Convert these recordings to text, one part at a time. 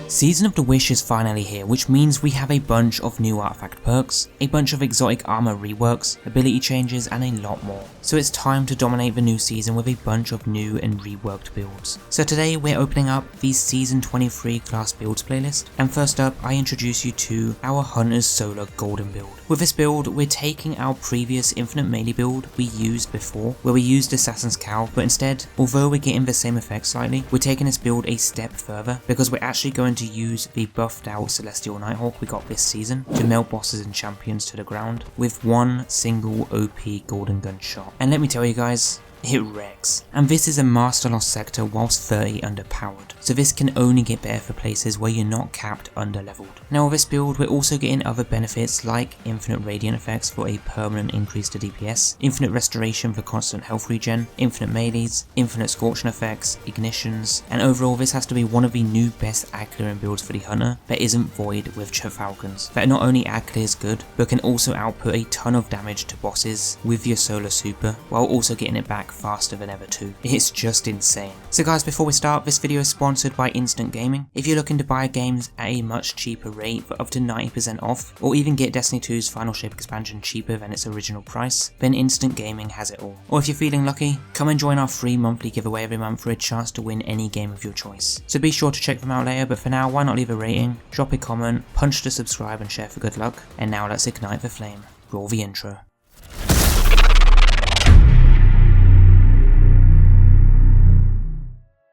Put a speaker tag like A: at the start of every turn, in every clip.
A: Season of the Wish is finally here, which means we have a bunch of new artifact perks, a bunch of exotic armor reworks, ability changes and a lot more. So it's time to dominate the new season with a bunch of new and reworked builds. So today we're opening up the Season 23 class builds playlist, and first up I introduce you to our Hunter's Solar Golden build. With this build we're taking our previous infinite melee build we used before, where we used Assassin's Cowl, but instead, although we're getting the same effect slightly, we're taking this build a step further because we're actually going to use the buffed out Celestial Nighthawk we got this season to melt bosses and champions to the ground with one single OP golden gun shot. And let me tell you guys, it wrecks. And this is a Master Lost sector whilst 30 underpowered, so this can only get better for places where you're not capped under leveled. Now with this build we're also getting other benefits like infinite radiant effects for a permanent increase to DPS, infinite restoration for constant health regen, infinite melees, infinite scorching effects, ignitions, and overall this has to be one of the new best ad clearing builds for the Hunter that isn't void with Falcons, that not only ad clears good but can also output a ton of damage to bosses with your solar super while also getting it back faster than ever too. It's just insane. So guys, before we start, this video is sponsored by Instant Gaming. If you're looking to buy games at a much cheaper rate for up to 90% off, or even get Destiny 2's Final Shape expansion cheaper than its original price, then Instant Gaming has it all. Or if you're feeling lucky, come and join our free monthly giveaway every month for a chance to win any game of your choice. So be sure to check them out later, but for now why not leave a rating, drop a comment, punch to subscribe and share for good luck, and now let's ignite the flame. Roll the intro.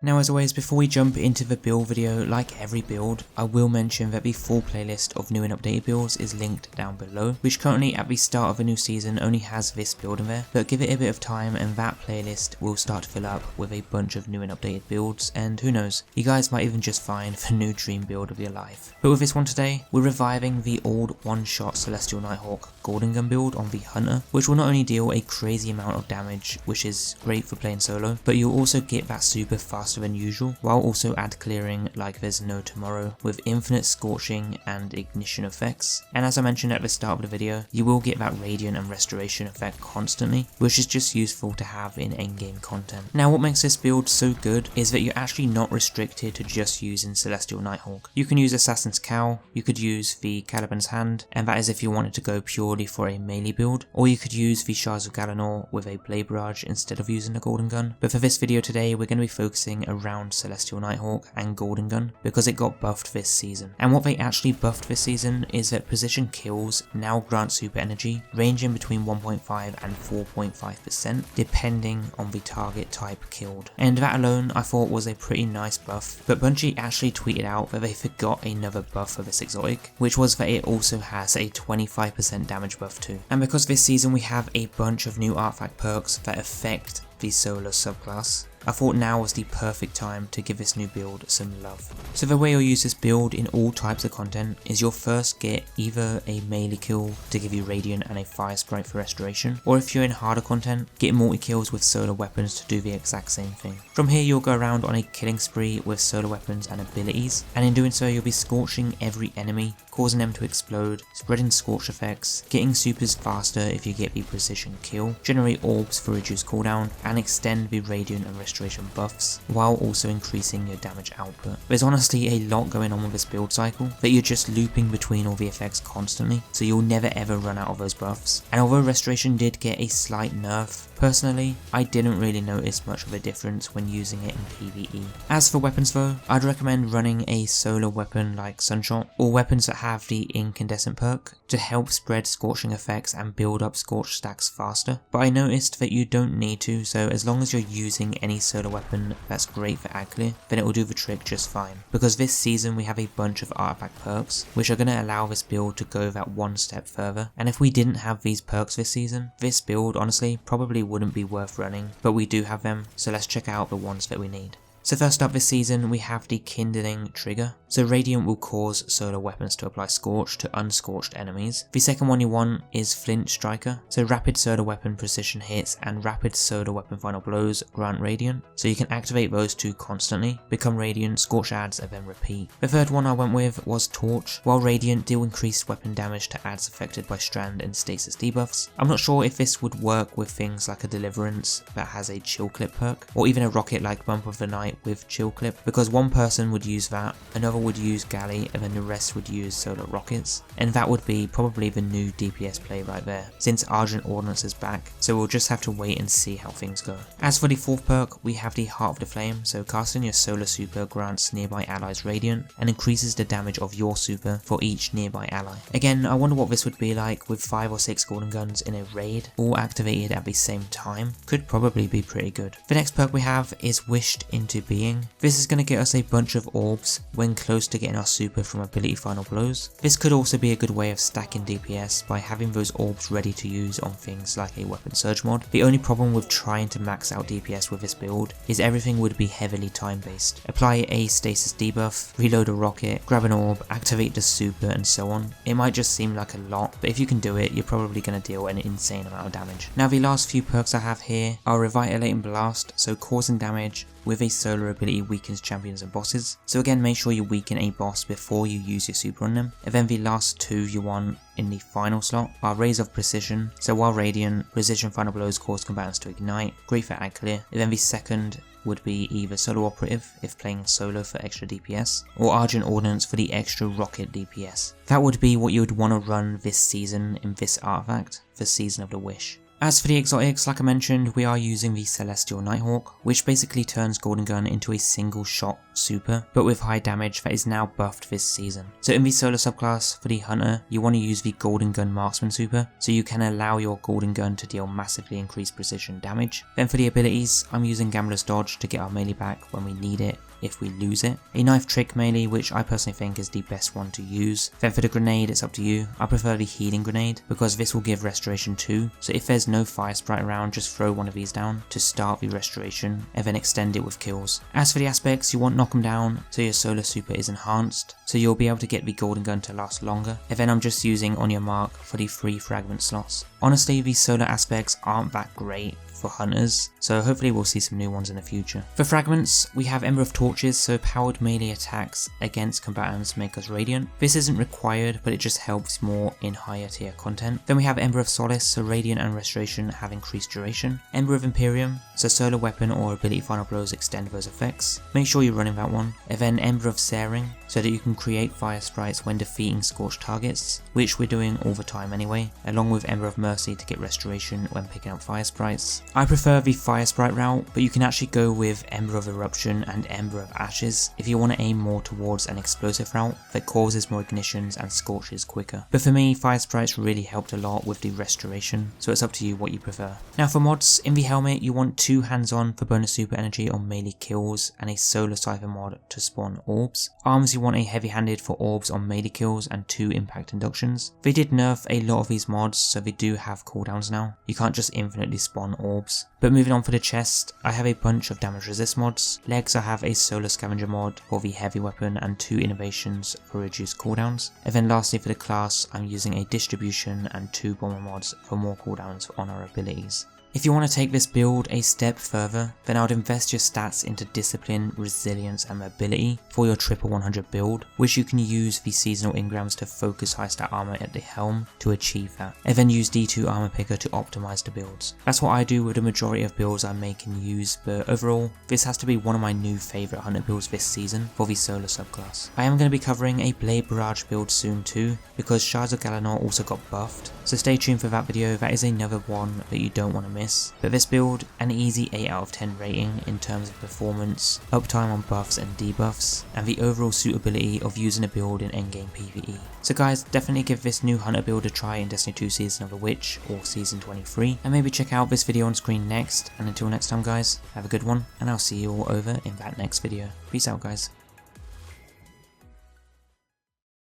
A: Now as always, before we jump into the build video, like every build, I will mention that the full playlist of new and updated builds is linked down below, which currently at the start of a new season only has this build in there, but give it a bit of time and that playlist will start to fill up with a bunch of new and updated builds, and who knows, you guys might even just find the new dream build of your life. But with this one today, we're reviving the old one-shot Celestial Nighthawk Golden Gun build on the Hunter, which will not only deal a crazy amount of damage, which is great for playing solo, but you'll also get that super faster than usual, while also ad clearing like there's no tomorrow with infinite scorching and ignition effects. And as I mentioned at the start of the video, you will get that radiant and restoration effect constantly, which is just useful to have in endgame content. Now what makes this build so good is that you're actually not restricted to just using Celestial Nighthawk. You can use Assassin's Cowl, you could use the Caliban's Hand, and that is if you wanted to go purely for a melee build, or you could use the Shards of Galanor with a Blade Barrage instead of using the Golden Gun. But for this video today we're going to be focusing around Celestial Nighthawk and Golden Gun because it got buffed this season. And what they actually buffed this season is that precision kills now grant super energy ranging between 1.5 and 4.5% depending on the target type killed. And that alone I thought was a pretty nice buff, but Bungie actually tweeted out that they forgot another buff for this exotic, which was that it also has a 25% damage buff too. And because this season we have a bunch of new artifact perks that affect the solar subclass, I thought now was the perfect time to give this new build some love. So the way you'll use this build in all types of content is you'll first get either a melee kill to give you radiant and a fire sprite for restoration, or if you're in harder content, get multi-kills with solar weapons to do the exact same thing. From here you'll go around on a killing spree with solar weapons and abilities, and in doing so you'll be scorching every enemy, causing them to explode, spreading scorch effects, getting supers faster if you get the precision kill, generate orbs for reduced cooldown, and extend the radiant and restoration buffs, while also increasing your damage output. There's honestly a lot going on with this build cycle that you're just looping between all the effects constantly, so you'll never ever run out of those buffs. And although restoration did get a slight nerf, personally I didn't really notice much of a difference when using it in PvE. As for weapons though, I'd recommend running a solar weapon like Sunshot, or weapons that have the incandescent perk to help spread scorching effects and build up scorch stacks faster. But I noticed that you don't need to, so as long as you're using any solar weapon that's great for ad clear, then it will do the trick just fine. Because this season we have a bunch of artifact perks which are going to allow this build to go that one step further, and if we didn't have these perks this season, this build honestly probably wouldn't be worth running, but we do have them, so let's check out the ones that we need. So first up this season we have the Kindling Trigger. So Radiant will cause solar weapons to apply Scorch to unscorched enemies. The second one you want is Flint Striker. So Rapid Solar Weapon Precision Hits and Rapid Solar Weapon Final Blows grant Radiant. So you can activate those two constantly, become Radiant, Scorch adds and then repeat. The third one I went with was Torch. While Radiant deal increased weapon damage to adds affected by Strand and Stasis debuffs. I'm not sure if this would work with things like a Deliverance that has a Chill Clip perk, or even a rocket like Bump of the Night it with chill clip, because one person would use that, another would use galley, and then the rest would use solar rockets, and that would be probably the new DPS play right there, since Argent Ordnance is back, so we'll just have to wait and see how things go. As for the fourth perk, we have the Heart of the Flame, so casting your solar super grants nearby allies radiant, and increases the damage of your super for each nearby ally. Again, I wonder what this would be like with 5 or 6 golden guns in a raid, all activated at the same time. Could probably be pretty good. The next perk we have is Wished into Being. This is going to get us a bunch of orbs when close to getting our super from ability final blows. This could also be a good way of stacking DPS by having those orbs ready to use on things like a weapon surge mod. The only problem with trying to max out DPS with this build is everything would be heavily time based. Apply a stasis debuff, reload a rocket, grab an orb, activate the super, and so on. It might just seem like a lot, but if you can do it, you're probably going to deal an insane amount of damage. Now the last few perks I have here are Revitalating Blast, so causing damage with a solar ability weakens champions and bosses. So again, make sure you weaken a boss before you use your super on them. And then the last two you want in the final slot are Rays of Precision, so while radiant, precision final blows cause combatants to ignite, great for ad clear. And then the second would be either Solo Operative if playing solo for extra DPS, or Argent Ordnance for the extra rocket DPS. That would be what you would want to run this season in this artifact for Season of the Wish. As for the exotics, like I mentioned, we are using the Celestial Nighthawk, which basically turns Golden Gun into a single shot super, but with high damage that is now buffed this season. So in the solo subclass for the Hunter, you want to use the Golden Gun Marksman super, so you can allow your Golden Gun to deal massively increased precision damage. Then for the abilities, I'm using Gambler's Dodge to get our melee back when we need it, if we lose it. A Knife Trick melee, which I personally think is the best one to use. Then for the grenade, it's up to you. I prefer the Healing Grenade because this will give restoration too, so if there's no Fire Sprite around, just throw one of these down to start the restoration and then extend it with kills. As for the aspects, you want Knock 'em down so your solar super is enhanced, so you'll be able to get the Golden Gun to last longer, and then I'm just using On Your Mark for the 3 fragment slots. Honestly, these solar aspects aren't that great for hunters, so hopefully we'll see some new ones in the future. For fragments, we have Ember of Torches, so powered melee attacks against combatants make us radiant. This isn't required, but it just helps more in higher tier content. Then we have Ember of Solace, so radiant and restoration have increased duration. Ember of Imperium, so solar weapon or ability final blows extend those effects. Make sure you're running that one. And then Ember of Searing, so that you can create fire sprites when defeating scorched targets, which we're doing all the time anyway, along with Ember of Mercy to get restoration when picking up fire sprites. I prefer the Fire Sprite route, but you can actually go with Ember of Eruption and Ember of Ashes if you want to aim more towards an explosive route that causes more ignitions and scorches quicker. But for me, Fire Sprites really helped a lot with the restoration, so it's up to you what you prefer. Now for mods, in the helmet you want 2 hands-on for bonus super energy on melee kills and a solar cipher mod to spawn orbs. Arms, you want a heavy-handed for orbs on melee kills and 2 impact inductions. They did nerf a lot of these mods, so they do have cooldowns now. You can't just infinitely spawn orbs. But moving on for the chest, I have a bunch of damage resist mods. Legs, I have a solar scavenger mod for the heavy weapon and 2 innovations for reduced cooldowns. And then lastly for the class, I'm using a distribution and 2 bomber mods for more cooldowns on our abilities. If you want to take this build a step further, then I would invest your stats into Discipline, Resilience and Mobility for your triple 100 build, which you can use the seasonal engrams to focus high stat armor at the helm to achieve that, and then use D2 armor picker to optimize the builds. That's what I do with the majority of builds I make and use, but overall, this has to be one of my new favourite hunter builds this season for the solar subclass. I am going to be covering a Blade Barrage build soon too, because Shards of Galanor also got buffed, so stay tuned for that video. That is another one that you don't want to miss. But this build, an easy 8 out of 10 rating in terms of performance, uptime on buffs and debuffs, and the overall suitability of using a build in endgame PvE. So guys, definitely give this new hunter build a try in Destiny 2 Season of the Witch or Season 23, and maybe check out this video on screen next. And until next time guys, have a good one, and I'll see you all over in that next video. Peace out guys.